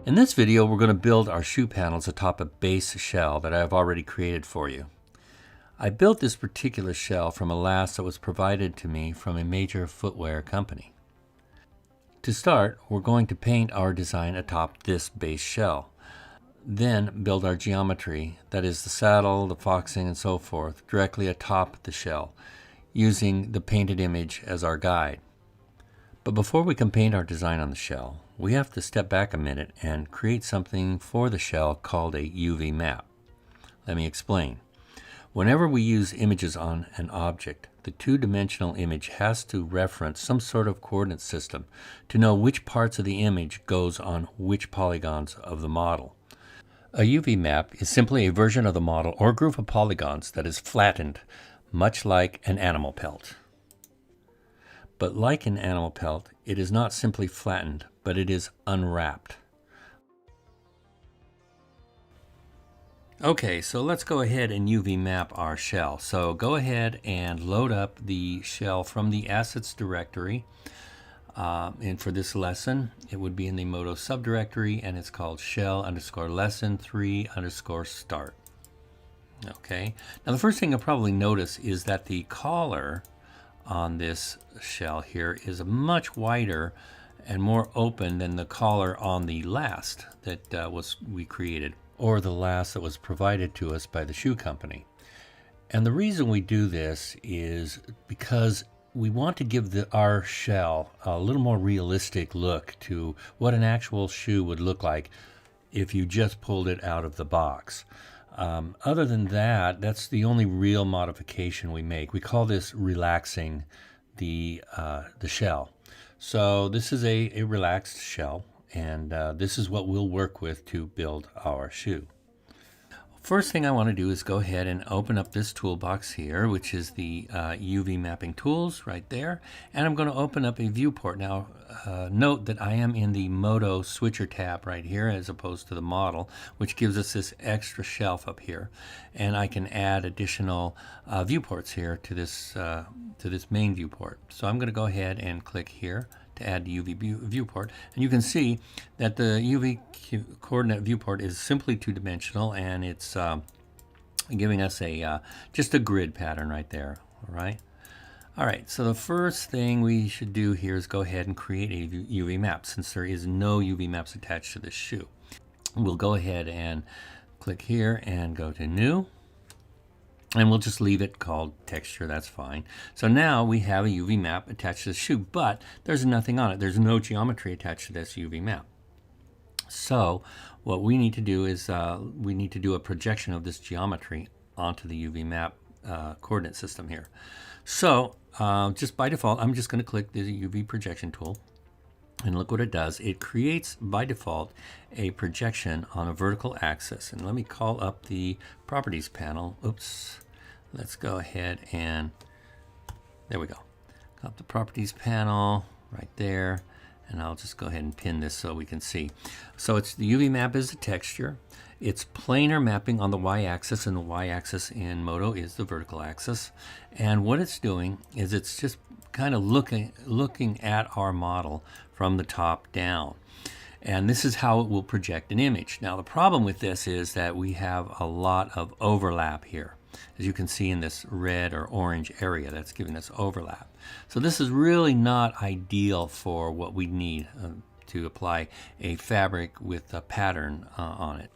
In this video, we're going to build our shoe panels atop a base shell that I have already created for you. I built this particular shell from a last that was provided to me from a major footwear company. To start, we're going to paint our design atop this base shell. Then build our geometry, that is the saddle, the foxing, and so forth, directly atop the shell, using the painted image as our guide. But before we can paint our design on the shell, we have to step back a minute and create something for the shell called a UV map. Let me explain. Whenever we use images on an object, the two-dimensional image has to reference some sort of coordinate system to know which parts of the image goes on which polygons of the model. A UV map is simply a version of the model or group of polygons that is flattened, much like an animal pelt. But like an animal pelt, it is not simply flattened, but it is unwrapped. Okay, so let's go ahead and UV map our shell. So go ahead and load up the shell from the assets directory. And for this lesson, it would be in the Modo subdirectory, and it's called shell_lesson3_start. Okay, now the first thing you'll probably notice is that the collar on this shell here is much wider and more open than the collar on the last that we created, or the last that was provided to us by the shoe company. And the reason we do this is because we want to give our shell a little more realistic look to what an actual shoe would look like if you just pulled it out of the box. Other than that, that's the only real modification we make. We call this relaxing the shell. So this is a relaxed shell, and this is what we'll work with to build our shoe. First thing I want to do is go ahead and open up this toolbox here, which is the UV mapping tools right there. And I'm going to open up a viewport. Now, note that I am in the Modo switcher tab right here as opposed to the model, which gives us this extra shelf up here. And I can add additional viewports here to this main viewport. So I'm going to go ahead and click here to add the UV viewport, and you can see that the UV coordinate viewport is simply two-dimensional, and it's giving us just a grid pattern right there. All right, so the first thing we should do here is go ahead and create a UV map, since there is no UV maps attached to this shoe. We'll go ahead and click here and go to New, and we'll just leave it called texture. That's fine. So now we have a UV map attached to the shoe, but there's nothing on it. There's no geometry attached to this UV map. So what we need to do is we need to do a projection of this geometry onto the UV map coordinate system here. So just by default, I'm just going to click the UV projection tool. And look what it does. It creates, by default, a projection on a vertical axis. And let me call up the properties panel. Oops. Let's go ahead and, there we go. Call up the properties panel right there. And I'll just go ahead and pin this so we can see. So it's the UV map is a texture. It's planar mapping on the y-axis, and the y-axis in Modo is the vertical axis. And what it's doing is it's just kind of looking at our model from the top down. And this is how it will project an image. Now the problem with this is that we have a lot of overlap here. As you can see in this red or orange area, that's giving us overlap. So this is really not ideal for what we need to apply a fabric with a pattern on it.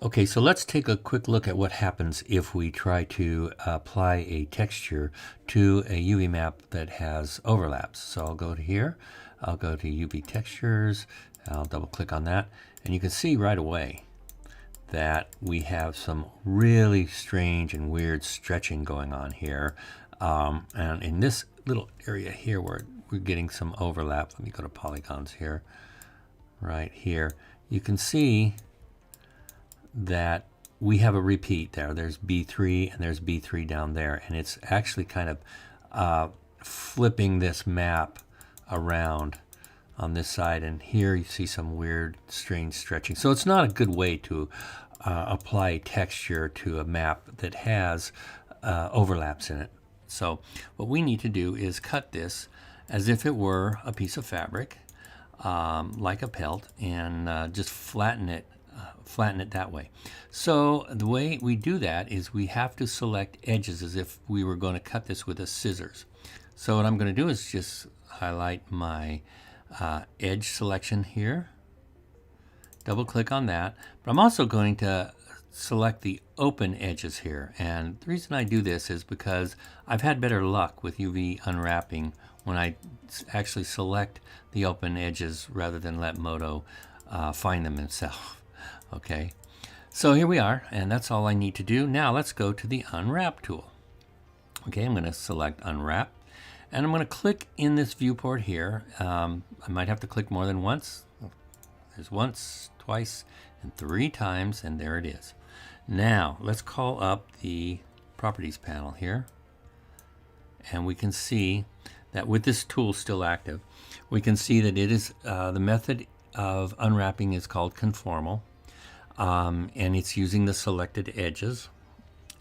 Okay, so let's take a quick look at what happens if we try to apply a texture to a UV map that has overlaps. So I'll go to here, I'll go to UV textures, I'll double click on that, and you can see right away that we have some really strange and weird stretching going on here. And in this little area here where we're getting some overlap, let me go to polygons here, right here, you can see that we have a repeat there. There's B3 and there's B3 down there, and it's actually kind of flipping this map around on this side, and here you see some weird strange stretching. So it's not a good way to apply texture to a map that has overlaps in it. So what we need to do is cut this as if it were a piece of fabric, like a pelt and just flatten it that way. So the way we do that is we have to select edges as if we were going to cut this with a scissors. So what I'm going to do is just highlight my edge selection here, double click on that, but I'm also going to select the open edges here, and the reason I do this is because I've had better luck with UV unwrapping when I actually select the open edges rather than let Modo find them himself. Okay, so here we are, and that's all I need to do. Now let's go to the unwrap tool. Okay, I'm going to select unwrap, and I'm going to click in this viewport here. I might have to click more than once. There's once, twice, and 3 times, and there it is. Now let's call up the properties panel here, and we can see that with this tool still active, we can see that it is the method of unwrapping is called conformal, and it's using the selected edges,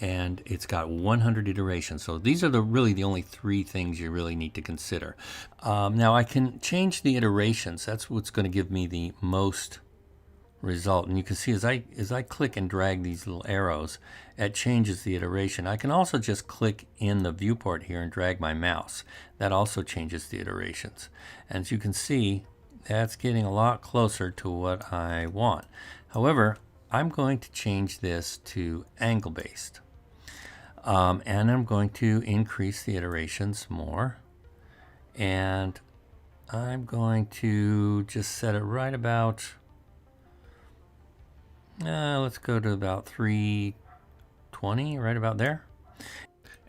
and it's got 100 iterations. So these are really the only 3 things you really need to consider. Now I can change the iterations. That's what's going to give me the most result, and you can see as I click and drag these little arrows, it changes the iteration. I can also just click in the viewport here and drag my mouse. That also changes the iterations, and as you can see, that's getting a lot closer to what I want. However, I'm going to change this to angle based, and I'm going to increase the iterations more, and I'm going to just set it right about let's go to about 320, right about there.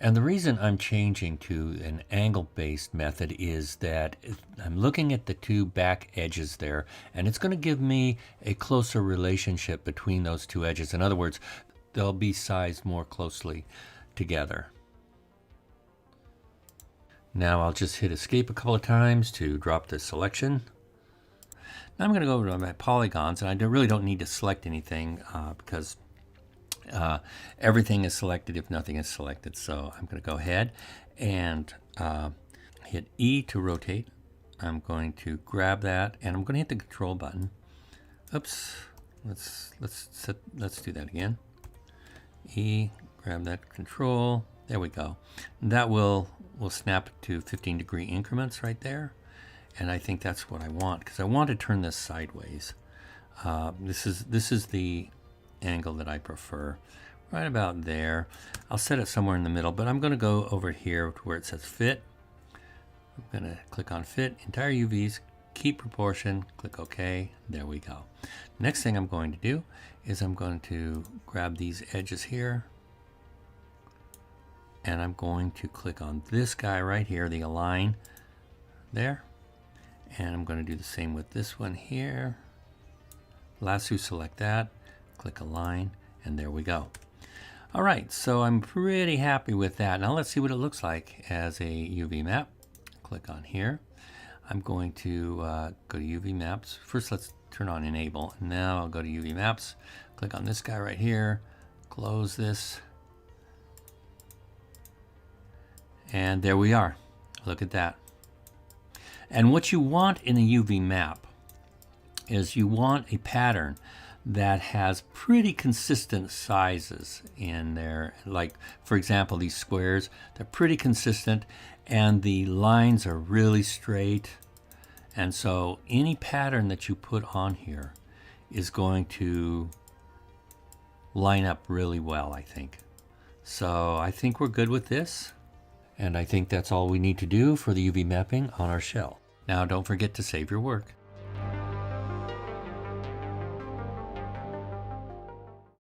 And the reason I'm changing to an angle-based method is that I'm looking at the 2 back edges there, and it's going to give me a closer relationship between those 2 edges. In other words, they'll be sized more closely together. Now I'll just hit escape a couple of times to drop the selection. Now I'm going to go over to my polygons, and I really don't need to select anything because everything is selected if nothing is selected. So I'm going to go ahead and hit E to rotate. I'm going to grab that, and I'm going to hit the control button. Oops, let's do that again. E, grab that control. There we go. And that will snap to 15-degree increments right there. And I think that's what I want, because I want to turn this sideways. This is the angle that I prefer, right about there. I'll set it somewhere in the middle, but I'm going to go over here to where it says fit. I'm going to click on fit, entire UVs, keep proportion, click OK. There we go. Next thing I'm going to do is I'm going to grab these edges here, and I'm going to click on this guy right here, the align there. And I'm going to do the same with this one here. Lasso, select that, click align, and there we go. All right, so I'm pretty happy with that. Now let's see what it looks like as a UV map. Click on here. I'm going to go to UV maps. First, let's turn on enable. Now I'll go to UV maps, click on this guy right here, close this, and there we are. Look at that. And what you want in a UV map is you want a pattern that has pretty consistent sizes in there. Like, for example, these squares, they're pretty consistent, and the lines are really straight. And so any pattern that you put on here is going to line up really well, I think. So I think we're good with this. And I think that's all we need to do for the UV mapping on our shell. Now don't forget to save your work.